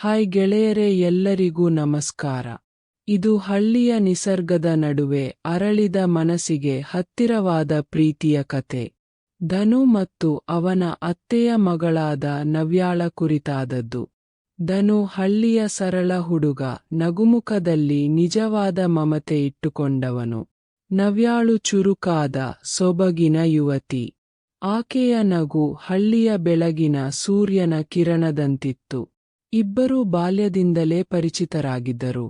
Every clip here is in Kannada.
ಹಾಯ್ ಗೆಳೆಯರೇ, ಎಲ್ಲರಿಗೂ ನಮಸ್ಕಾರ. ಇದು ಹಳ್ಳಿಯ ನಿಸರ್ಗದ ನಡುವೆ ಅರಳಿದ ಮನಸ್ಸಿಗೆ ಹತ್ತಿರವಾದ ಪ್ರೀತಿಯ ಕತೆ. ಧನು ಮತ್ತು ಅವನ ಅತ್ತೆಯ ಮಗಳಾದ ನವ್ಯಾಳ ಕುರಿತಾದದ್ದು. ಧನು ಹಳ್ಳಿಯ ಸರಳ ಹುಡುಗ, ನಗುಮುಖದಲ್ಲಿ ನಿಜವಾದ ಮಮತೆ ಇಟ್ಟುಕೊಂಡವನು. ನವ್ಯಾಳು ಚುರುಕಾದ, ಸೊಬಗಿನ ಯುವತಿ. ಆಕೆಯ ನಗು ಹಳ್ಳಿಯ ಬೆಳಗಿನ ಸೂರ್ಯನ ಕಿರಣದಂತಿತ್ತು. ಇಬ್ಬರೂ ಬಾಲ್ಯದಿಂದಲೇ ಪರಿಚಿತರಾಗಿದ್ದರು.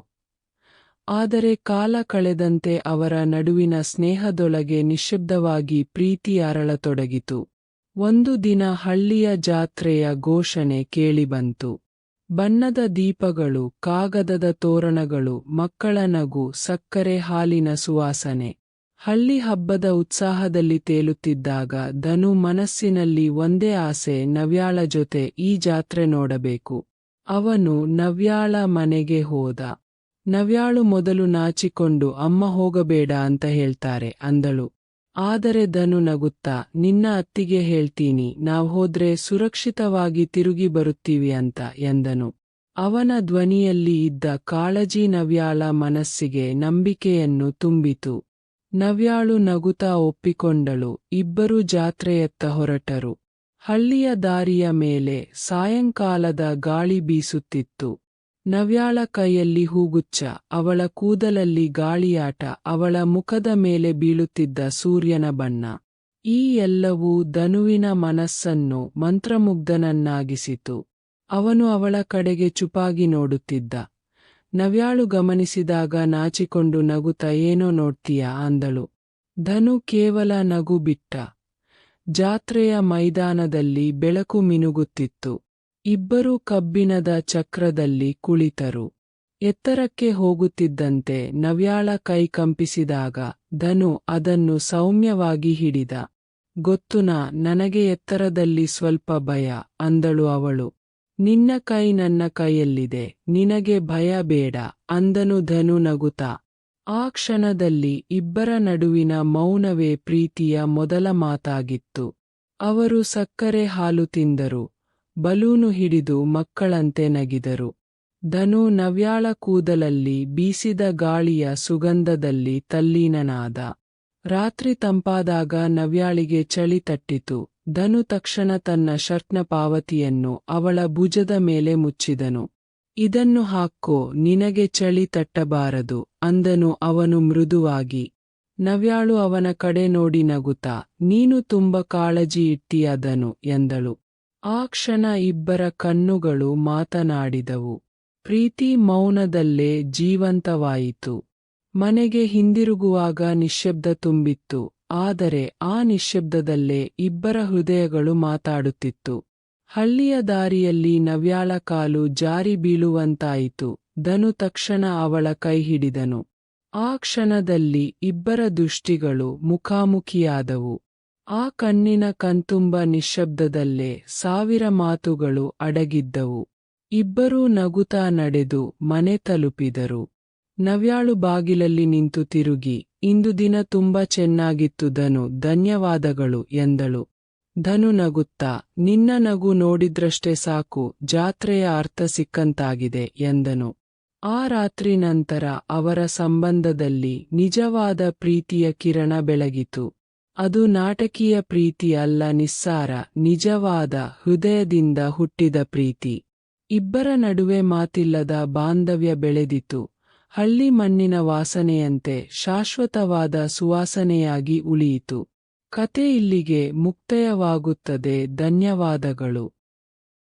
ಆದರೆ ಕಾಲ ಕಳೆದಂತೆ ಅವರ ನಡುವಿನ ಸ್ನೇಹದೊಳಗೆ ನಿಶ್ಶಬ್ದವಾಗಿ ಪ್ರೀತಿ ಅರಳತೊಡಗಿತು. ಒಂದು ದಿನ ಹಳ್ಳಿಯ ಜಾತ್ರೆಯ ಘೋಷಣೆ ಕೇಳಿಬಂತು. ಬಣ್ಣದ ದೀಪಗಳು, ಕಾಗದದ ತೋರಣಗಳು, ಮಕ್ಕಳ ನಗು, ಸಕ್ಕರೆ ಹಾಲಿನ ಸುವಾಸನೆ. ಹಳ್ಳಿ ಹಬ್ಬದ ಉತ್ಸಾಹದಲ್ಲಿ ತೇಲುತ್ತಿದ್ದಾಗ ಧನು ಮನಸ್ಸಿನಲ್ಲಿ ಒಂದೇ ಆಸೆ: ನವ್ಯಾಳ ಜೊತೆ ಈ ಜಾತ್ರೆ ನೋಡಬೇಕು. ಅವನು ನವ್ಯಾಳ ಮನೆಗೆ ಹೋದ. ನವ್ಯಾಳು ಮೊದಲು ನಾಚಿಕೊಂಡು ಅಮ್ಮ ಹೋಗಬೇಡ ಅಂತ ಹೇಳ್ತಾರೆ ಅಂದಳು. ಆದರೆ ಧನು ನಗುತ್ತಾ, ನಿನ್ನ ಅತ್ತಿಗೆ ಹೇಳ್ತೀನಿ, ನಾವ್ ಹೋದ್ರೆ ಸುರಕ್ಷಿತವಾಗಿ ತಿರುಗಿ ಬರುತ್ತೀವಿ ಅಂತ ಎಂದನು. ಅವನ ಧ್ವನಿಯಲ್ಲಿ ಇದ್ದ ಕಾಳಜಿ ನವ್ಯಾಳ ಮನಸ್ಸಿಗೆ ನಂಬಿಕೆಯನ್ನು ತುಂಬಿತು. ನವ್ಯಾಳು ನಗುತ್ತಾ ಒಪ್ಪಿಕೊಂಡಳು. ಇಬ್ಬರೂ ಜಾತ್ರೆಯತ್ತ ಹೊರಟರು. ಹಳ್ಳಿಯ ದಾರಿಯ ಮೇಲೆ ಸಾಯಂಕಾಲದ ಗಾಳಿ ಬೀಸುತ್ತಿತ್ತು. ನವ್ಯಾಳ ಕೈಯಲ್ಲಿ ಹೂಗುಚ್ಛ, ಅವಳ ಕೂದಲಲ್ಲಿ ಗಾಳಿಯಾಟ, ಅವಳ ಮುಖದ ಮೇಲೆ ಬೀಳುತ್ತಿದ್ದ ಸೂರ್ಯನ ಬಣ್ಣ. ಈ ಎಲ್ಲವೂ ಧನುವಿನ ಮನಸ್ಸನ್ನು ಮಂತ್ರಮುಗ್ಧನನ್ನಾಗಿಸಿತು. ಅವನು ಅವಳ ಕಡೆಗೆ ಚುಪಾಗಿ ನೋಡುತ್ತಿದ್ದ. ನವ್ಯಾಳು ಗಮನಿಸಿದಾಗ ನಾಚಿಕೊಂಡು ನಗುತ್ತಾ, ಏನೋ ನೋಡ್ತೀಯಾ ಅಂದಳು. ಧನು ಕೇವಲ ನಗು ಬಿಟ್ಟ. ಜಾತ್ರೆಯ ಮೈದಾನದಲ್ಲಿ ಬೆಳಕು ಮಿನುಗುತ್ತಿತ್ತು. ಇಬ್ಬರೂ ಕಬ್ಬಿಣದ ಚಕ್ರದಲ್ಲಿ ಕುಳಿತರು. ಎತ್ತರಕ್ಕೆ ಹೋಗುತ್ತಿದ್ದಂತೆ ನವ್ಯಾಳ ಕೈ ಕಂಪಿಸಿದಾಗ ಧನು ಅದನ್ನು ಸೌಮ್ಯವಾಗಿ ಹಿಡಿದ. ಗೊತ್ತುನಾ, ನನಗೆ ಎತ್ತರದಲ್ಲಿ ಸ್ವಲ್ಪ ಭಯ ಅಂದಳು ಅವಳು. ನಿನ್ನ ಕೈ ನನ್ನ ಕೈಯಲ್ಲಿದೆ, ನಿನಗೆ ಭಯ ಬೇಡ ಅಂದನು ಧನು ನಗುತ್ತಾ. ಆ ಕ್ಷಣದಲ್ಲಿ ಇಬ್ಬರ ನಡುವಿನ ಮೌನವೇ ಪ್ರೀತಿಯ ಮೊದಲ ಮಾತಾಗಿತ್ತು. ಅವರು ಸಕ್ಕರೆ ಹಾಲು ತಿಂದರು, ಬಲೂನು ಹಿಡಿದು ಮಕ್ಕಳಂತೆ ನಗಿದರು. ಧನು ನವ್ಯಾಳ ಕೂದಲಲ್ಲಿ ಬೀಸಿದ ಗಾಳಿಯ ಸುಗಂಧದಲ್ಲಿ ತಲ್ಲೀನನಾದ. ರಾತ್ರಿ ತಂಪಾದಾಗ ನವ್ಯಾಳಿಗೆ ಚಳಿ ತಟ್ಟಿತು. ಧನು ತಕ್ಷಣ ತನ್ನ ಶರ್ಟ್ನ ಪಾವತಿಯನ್ನು ಅವಳ ಭುಜದ ಮೇಲೆ ಮುಚ್ಚಿದನು. ಇದನ್ನು ಹಾಕ್ಕೋ, ನಿನಗೆ ಚಳಿ ತಟ್ಟಬಾರದು ಅಂದನು ಅವನು ಮೃದುವಾಗಿ. ನವ್ಯಾಳು ಅವನ ಕಡೆ ನೋಡಿ ನಗುತ್ತಾ, ನೀನು ತುಂಬ ಕಾಳಜಿ ಇಟ್ಟೀಯ ಧನು ಎಂದಳು. ಆ ಕ್ಷಣ ಇಬ್ಬರ ಕಣ್ಣುಗಳು ಮಾತನಾಡಿದವು. ಪ್ರೀತಿ ಮೌನದಲ್ಲೇ ಜೀವಂತವಾಯಿತು. ಮನೆಗೆ ಹಿಂದಿರುಗುವಾಗ ನಿಶ್ಶಬ್ದ ತುಂಬಿತ್ತು. ಆದರೆ ಆ ನಿಶ್ಶಬ್ದದಲ್ಲೇ ಇಬ್ಬರ ಹೃದಯಗಳು ಮಾತಾಡುತ್ತಿತ್ತು. ಹಳ್ಳಿಯ ದಾರಿಯಲ್ಲಿ ನವ್ಯಾಳ ಕಾಲು ಜಾರಿ ಬೀಳುವಂತಾಯಿತು. ಧನು ತಕ್ಷಣ ಅವಳ ಕೈ ಹಿಡಿದನು. ಆ ಕ್ಷಣದಲ್ಲಿ ಇಬ್ಬರ ದೃಷ್ಟಿಗಳು ಮುಖಾಮುಖಿಯಾದವು. ಆ ಕಣ್ಣಿನ ಕಣ್ತುಂಬ ನಿಶ್ಶಬ್ದದಲ್ಲೇ ಸಾವಿರ ಮಾತುಗಳು ಅಡಗಿದ್ದವು. ಇಬ್ಬರೂ ನಗುತ್ತಾ ನಡೆದು ಮನೆ ತಲುಪಿದರು. ನವ್ಯಾಳು ಬಾಗಿಲಲ್ಲಿ ನಿಂತು ತಿರುಗಿ, ಇಂದು ದಿನ ತುಂಬಾ ಚೆನ್ನಾಗಿತ್ತು ಧನು, ಧನ್ಯವಾದಗಳು ಎಂದಳು. ಧನು ನಗುತ್ತಾ, ನಿನ್ನ ನಗು ನೋಡಿದ್ರಷ್ಟೇ ಸಾಕು, ಜಾತ್ರೆಯ ಅರ್ಥ ಸಿಕ್ಕಂತಾಗಿದೆ ಎಂದನು. ಆ ರಾತ್ರಿ ನಂತರ ಅವರ ಸಂಬಂಧದಲ್ಲಿ ನಿಜವಾದ ಪ್ರೀತಿಯ ಕಿರಣ ಬೆಳಗಿತು. ಅದು ನಾಟಕೀಯ ಪ್ರೀತಿ ಅಲ್ಲ, ನಿಸ್ಸಾರ, ನಿಜವಾದ, ಹೃದಯದಿಂದ ಹುಟ್ಟಿದ ಪ್ರೀತಿ. ಇಬ್ಬರ ನಡುವೆ ಮಾತಿಲ್ಲದ ಬಾಂಧವ್ಯ ಬೆಳೆದಿತು. ಹಳ್ಳಿ ಮಣ್ಣಿನ ವಾಸನೆಯಂತೆ ಶಾಶ್ವತವಾದ ಸುವಾಸನೆಯಾಗಿ ಉಳಿಯಿತು. ಕತೆ ಇಲ್ಲಿಗೆ ಮುಕ್ತಾಯವಾಗುತ್ತದೆ. ಧನ್ಯವಾದಗಳು.